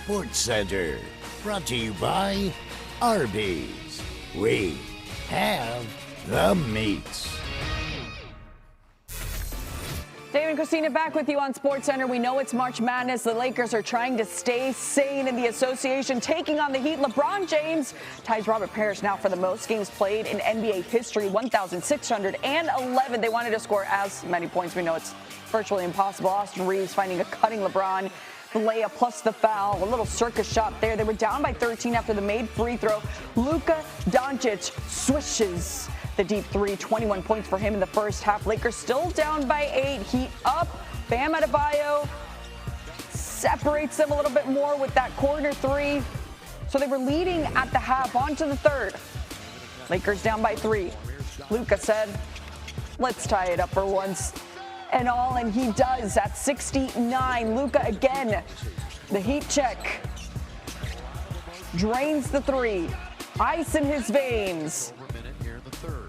Sports Center. Brought to you by Arby's. We have the meats. Dave and Christina back with you on SportsCenter. We know it's March Madness. The Lakers are trying to stay sane in the association, taking on the Heat. LeBron James ties Robert Parrish now for the most games played in NBA history, 1,611. They wanted to score as many points. We know it's virtually impossible. Austin Reeves finding a cutting LeBron. The layup plus the foul, a little circus shot there. They were down by 13 after the made free throw. Luka Doncic swishes the deep three, 21 points for him in the first half. Lakers still down by 8. Heat up. Bam Adebayo separates them a little bit more with that corner three. So they were leading at the half, on to the third. Lakers down by 3. Luka said, let's tie it up for once and all, and he does at 69. Luka again, the heat check. Drains the three. Ice in his veins.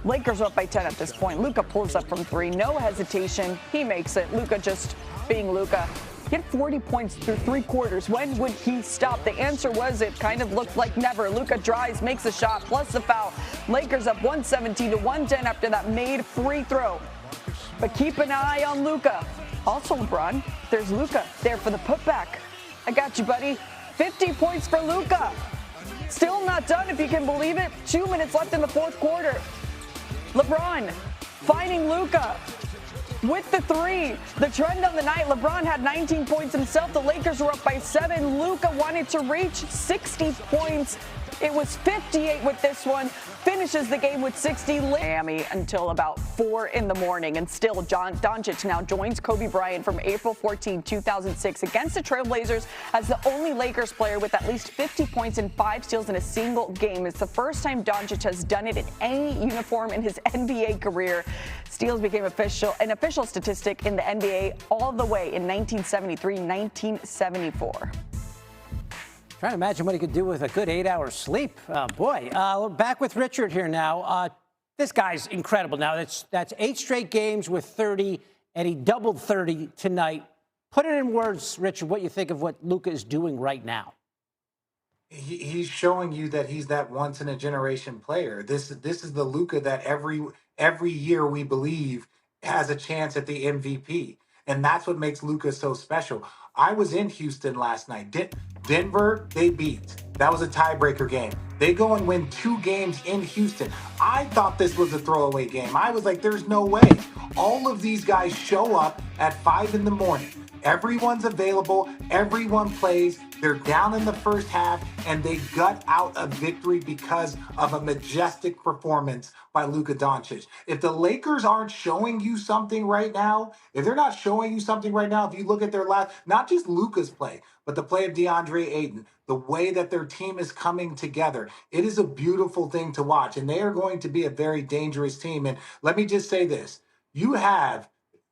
Lakers are up by 10 at this point. Luka pulls up from 3. No hesitation. He makes it. Luka just being Luka. He had 40 points through 3 quarters. When would he stop? The answer was it kind of looked like never. Luka drives, makes a shot, plus the foul. Lakers up 117 to 110 after that made free throw. But keep an eye on Luka. Also, LeBron, there's Luka there for the putback. I got you, buddy. 50 points for Luka. Still not done, if you can believe it. 2 minutes left in the fourth quarter. LeBron finding Luka with the 3. The trend on the night, LeBron had 19 points himself. The Lakers were up by 7. Luka wanted to reach 60 points. It was 58 with this one. Finishes the game with 60. Miami until about 4 in the morning. And still, Doncic now joins Kobe Bryant from April 14, 2006 against the Trailblazers as the only Lakers player with at least 50 points and 5 steals in a single game. It's the first time Doncic has done it in any uniform in his NBA career. Steals became an official statistic in the NBA all the way in 1973, 1974. Trying to imagine what he could do with a good 8 hours sleep. Boy, we're back with Richard here now. This guy's incredible. Now, that's 8 straight games with 30, and he doubled 30 tonight. Put it in words, Richard, what you think of what Luka is doing right now. He's showing you that he's that once-in-a-generation player. This is the Luka that every year we believe has a chance at the MVP. And that's what makes Luka so special. I was in Houston last night. Denver, they beat. That was a tiebreaker game. They go and win 2 games in Houston. I thought this was a throwaway game. I was like, there's no way. All of these guys show up at 5 in the morning. Everyone's available. Everyone plays. They're down in the first half, and they gut out a victory because of a majestic performance by Luka Doncic. If the Lakers aren't showing you something right now, if they're not showing you something right now, if you look at their last, not just Luka's play, but the play of DeAndre Ayton, the way that their team is coming together, it is a beautiful thing to watch, and they are going to be a very dangerous team. And let me just say this. You have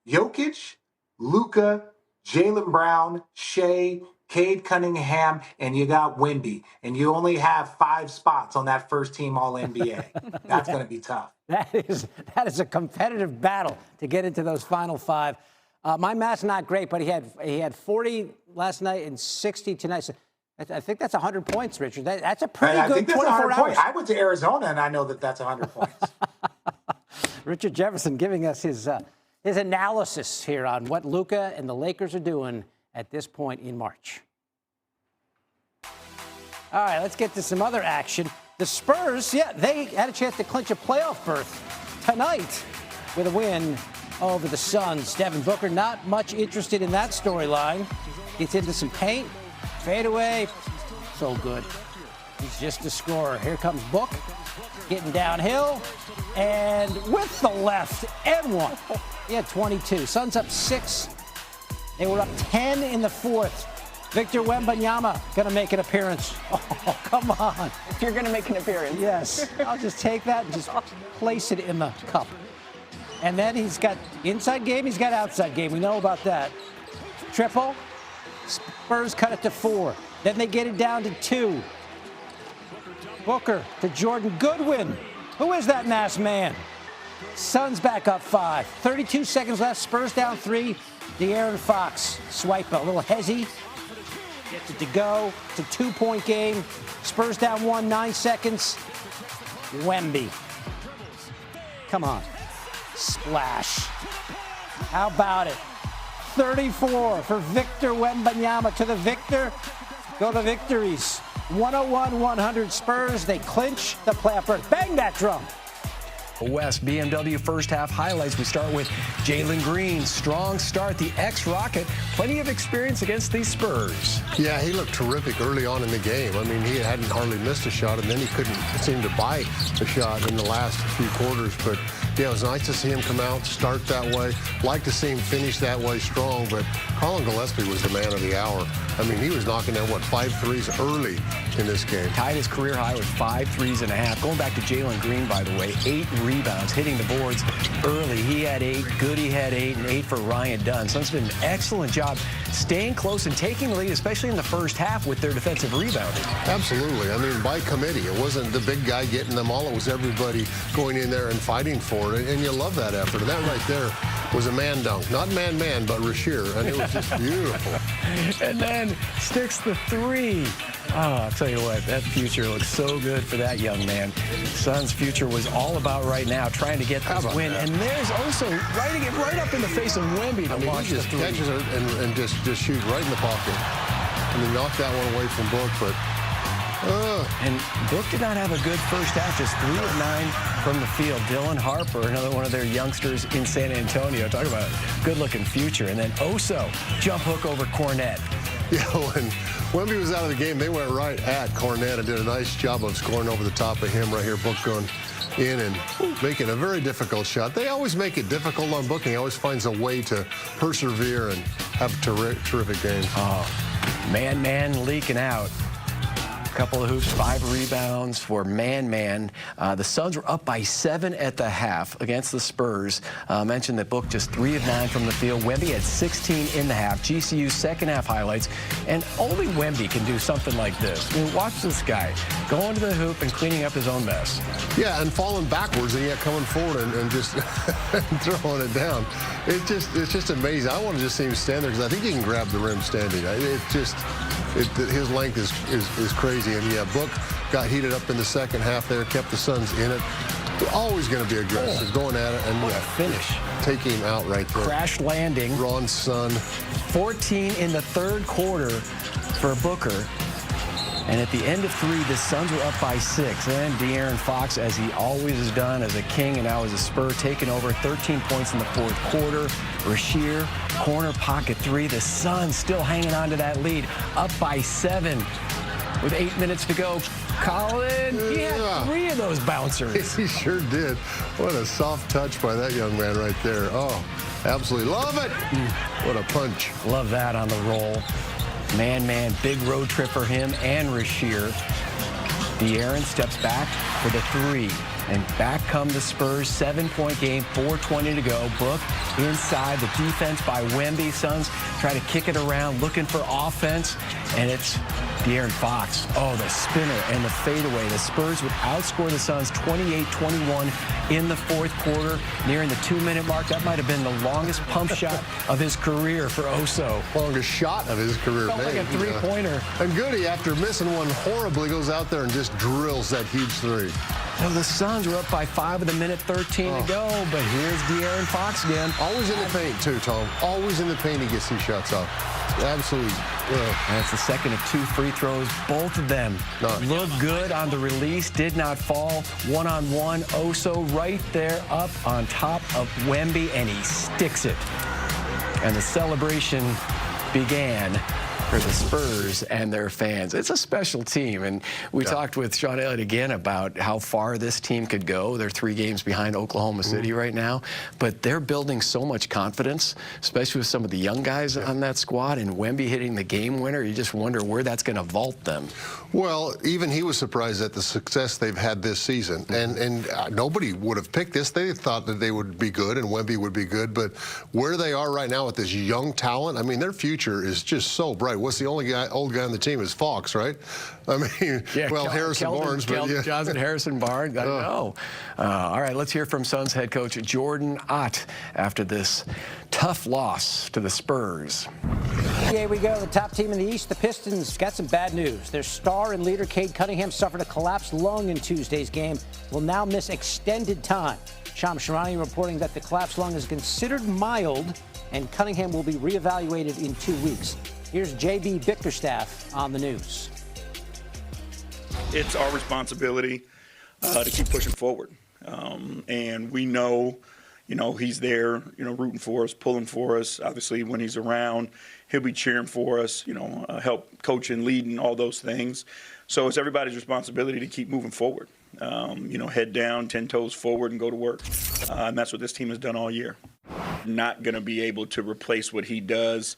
Jokic, Luka, Jaylen Brown, Shea, Cade Cunningham, and you got Wemby, and you only have 5 spots on that first team All-NBA. That's going to be tough. That is a competitive battle to get into those final 5. My math's not great, but he had 40 last night and 60 tonight. So I think that's 100 points, Richard. That's a pretty good 24 hours. I think that's 100 points. I went to Arizona, and I know that that's 100 points. Richard Jefferson giving us his analysis here on what Luka and the Lakers are doing at this point in March. All right, let's get to some other action. The Spurs, they had a chance to clinch a playoff berth tonight with a win over the Suns. Devin Booker not much interested in that storyline. Gets into some paint, fadeaway, so good. He's just a scorer. Here comes Book, getting downhill, and with the left and one. He had 22. Suns up 6. They were up 10 in the fourth. Victor Wembanyama going to make an appearance. Oh, come on. If you're going to make an appearance. Yes. I'll just take that and just place it in the cup. And then he's got inside game, he's got outside game. We know about that. Triple. Spurs cut it to 4. Then they get it down to 2. Booker to Jordan Goodwin. Who is that masked man? Suns back up 5. 32 seconds left. Spurs down 3. De'Aaron Fox. Swipe a little hezzy. Gets it to go. It's a 2-point game. Spurs down 1, 9 seconds. Wemby. Come on. Splash. How about it? 34 for Victor Wembanyama. To the victor. Go to victories. 101-100 Spurs. They clinch the playoff berth. Bang that drum. West BMW first half highlights. We start with Jalen Green. Strong start. The ex-Rocket. Plenty of experience against these Spurs. Yeah, he looked terrific early on in the game. I mean, he hadn't hardly missed a shot, and then he couldn't seem to buy a shot in the last few quarters. But, yeah, it was nice to see him come out, start that way. Like to see him finish that way strong. But Colin Gillespie was the man of the hour. I mean, he was knocking down, 5 threes early in this game. Tied his career high with 5 threes and a half. Going back to Jalen Green, by the way, 8 rebounds, hitting the boards early. He had 8, Goody had 8, and 8 for Ryan Dunn. Suns did an excellent job staying close and taking the lead, especially in the first half with their defensive rebounding. Absolutely. I mean, by committee. It wasn't the big guy getting them all. It was everybody going in there and fighting for it, and you love that effort. And that right there was a man dunk. Not man-man, but Rasheer, and it was just beautiful. And then sticks the 3. Oh, I'll tell you what, that future looks so good for that young man. Suns' future was all about right now, trying to get this win. And there's also riding it right up in the face of Wemby to launch he just the 3. catches it and just shoots right in the pocket. And he knocked that one away from Book, but... And Book did not have a good first half, just 3 of 9 from the field. Dylan Harper, another one of their youngsters in San Antonio. Talk about a good-looking future. And then Oso, jump hook over Cornette. Yeah, when Wemby was out of the game, they went right at Cornette and did a nice job of scoring over the top of him right here. Book going in and making a very difficult shot. They always make it difficult on Booking. He always finds a way to persevere and have a terrific game. Oh, man leaking out. Couple of hoops, 5 rebounds for man. The Suns were up by 7 at the half against the Spurs. Mentioned that Book just 3 of 9 from the field. Wemby had 16 in the half. GCU's second half highlights. And only Wemby can do something like this. I mean, watch this guy going to the hoop and cleaning up his own mess. Yeah, and falling backwards and yet coming forward and just throwing it down. It's just amazing. I want to just see him stand there because I think he can grab the rim standing. His length is crazy. And yeah, Book got heated up in the second half there, kept the Suns in it. They're always going to be aggressive, going at it, and what a finish. Taking him out right there. Crash landing. Ron's son. 14 in the third quarter for Booker. And at the end of 3, the Suns were up by 6. And De'Aaron Fox, as he always has done as a King and now as a Spur, taking over 13 points in the fourth quarter. Rasheer, corner pocket 3. The Suns still hanging on to that lead, up by 7 with 8 minutes to go. Colin, he had 3 of those bouncers. He sure did. What a soft touch by that young man right there. Oh, absolutely love it. What a punch. Love that on the roll. Man, big road trip for him and Rasheer. De'Aaron steps back for the 3. And back come the Spurs. 7-point game, 4:20 to go. Book inside. The defense by Wemby. Suns try to kick it around, looking for offense. And it's De'Aaron Fox. Oh, the spinner and the fadeaway. The Spurs would outscore the Suns 28-21 in the fourth quarter. Nearing the 2-minute mark. That might have been the longest pump shot of his career for Oso. Longest shot of his career. Felt like a 3-pointer. And Goody, after missing one horribly, goes out there and just drills that huge 3. So the Suns were up by 5 with 1:13 to go, but here's De'Aaron Fox again. Always in the paint, too, Tom. Always in the paint, he gets these shots off. Absolutely. And it's the second of 2 free throws. Both of them look good on the release, did not fall. One-on-one, Oso right there up on top of Wemby, and he sticks it. And the celebration began for the Spurs and their fans. It's a special team, and we talked with Sean Elliott again about how far this team could go. They're 3 games behind Oklahoma City right now, but they're building so much confidence, especially with some of the young guys on that squad, and Wemby hitting the game winner. You just wonder where that's going to vault them. Well, even he was surprised at the success they've had this season, and nobody would have picked this. They thought that they would be good and Wemby would be good, but where they are right now with this young talent, I mean, their future is just so bright. What's the only old guy on the team is Fox, right? I mean, well, Harrison Barnes. Keldon Johnson, Harrison Barnes, I know. All right, let's hear from Suns head coach Jordan Ott after this tough loss to the Spurs. NBA we go. The top team in the East, the Pistons, got some bad news. Their star and leader, Cade Cunningham, suffered a collapsed lung in Tuesday's game. Will now miss extended time. Shams Charania reporting that the collapsed lung is considered mild, and Cunningham will be reevaluated in 2 weeks. Here's J.B. Bickerstaff on the news. It's our responsibility to keep pushing forward. And we know, he's there, rooting for us, pulling for us. Obviously, when he's around, he'll be cheering for us, help coaching, leading, all those things. So it's everybody's responsibility to keep moving forward. Head down, 10 toes forward, and go to work. And that's what this team has done all year. Not going to be able to replace what he does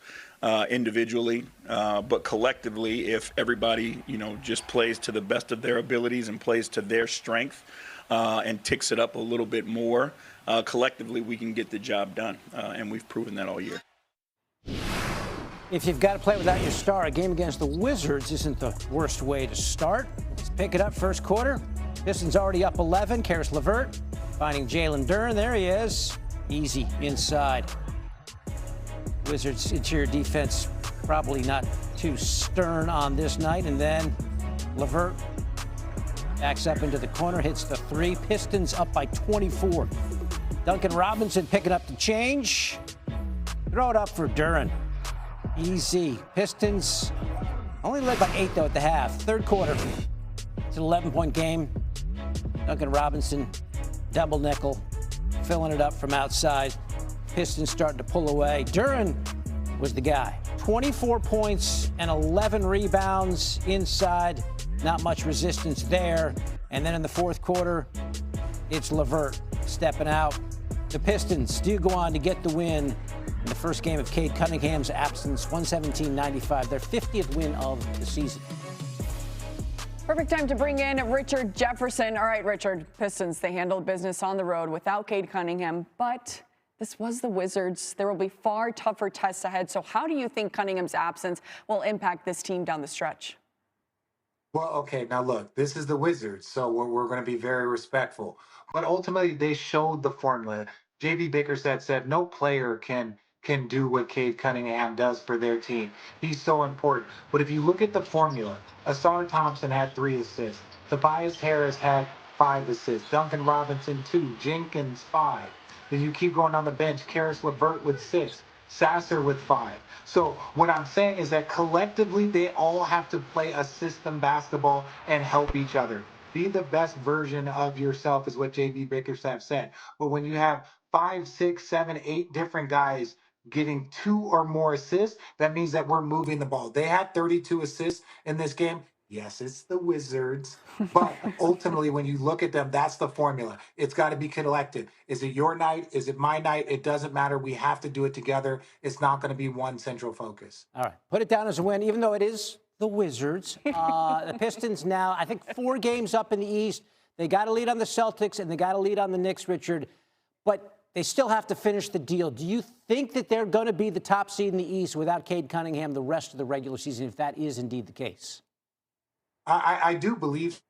individually, but collectively, if everybody, just plays to the best of their abilities and plays to their strength and ticks it up a little bit more, collectively we can get the job done, and we've proven that all year. If you've got to play without your star, a game against the Wizards isn't the worst way to start. Let's pick it up first quarter. Pistons already up 11. Karis LeVert finding Jalen Duren. There he is. Easy inside. Wizards interior defense probably not too stern on this night. And then LeVert backs up into the corner, hits the three. Pistons up by 24. Duncan Robinson picking up the change. Throw it up for Duren. Easy. Pistons only led by 8, though, at the half. Third quarter. It's an 11-point game. Duncan Robinson, double nickel, filling it up from outside. Pistons starting to pull away. Duren was the guy. 24 points and 11 rebounds inside. Not much resistance there. And then in the fourth quarter, it's LeVert stepping out. The Pistons do go on to get the win in the first game of Cade Cunningham's absence, 117-95, their 50th win of the season. Perfect time to bring in Richard Jefferson. All right, Richard, Pistons, they handled business on the road without Cade Cunningham, but this was the Wizards. There will be far tougher tests ahead. So how do you think Cunningham's absence will impact this team down the stretch? Well, okay, now look, this is the Wizards, so we're going to be very respectful. But ultimately, they showed the formula. J.B. Bickerstaff said no player can do what Cade Cunningham does for their team. He's so important. But if you look at the formula, Asar Thompson had 3 assists. Tobias Harris had 5 assists. Duncan Robinson 2. Jenkins 5. Then you keep going on the bench. Karis LeVert with 6. Sasser with 5. So what I'm saying is that collectively they all have to play a system basketball and help each other. Be the best version of yourself is what J.B. Bickerstaff said. But when you have 5, 6, 7, 8 different guys getting 2 or more assists, that means that we're moving the ball. They had 32 assists in this game. Yes, it's the Wizards, but ultimately, when you look at them, that's the formula. It's got to be collective. Is it your night? Is it my night? It doesn't matter. We have to do it together. It's not going to be one central focus. All right, put it down as a win, even though it is the Wizards. The Pistons now, I think, 4 games up in the East. They got to lead on the Celtics, and they got to lead on the Knicks, Richard. But they still have to finish the deal. Do you think that they're going to be the top seed in the East without Cade Cunningham the rest of the regular season, if that is indeed the case? I do believe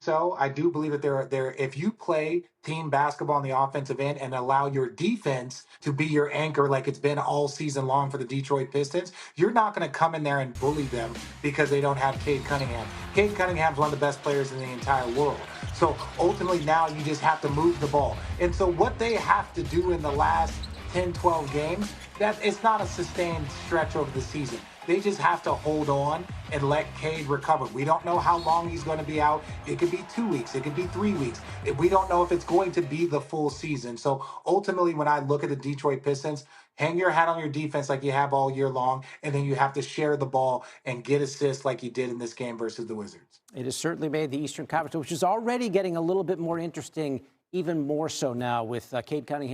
so. I do believe that they're if you play team basketball on the offensive end and allow your defense to be your anchor like it's been all season long for the Detroit Pistons, you're not going to come in there and bully them because they don't have Cade Cunningham. Cade Cunningham's one of the best players in the entire world. So ultimately now you just have to move the ball. And so what they have to do in the last 10, 12 games, that it's not a sustained stretch over the season. They just have to hold on and let Cade recover. We don't know how long he's going to be out. It could be 2 weeks. It could be 3 weeks. We don't know if it's going to be the full season. So ultimately, when I look at the Detroit Pistons, hang your hat on your defense like you have all year long, and then you have to share the ball and get assists like you did in this game versus the Wizards. It has certainly made the Eastern Conference, which is already getting a little bit more interesting, even more so now with Cade Cunningham.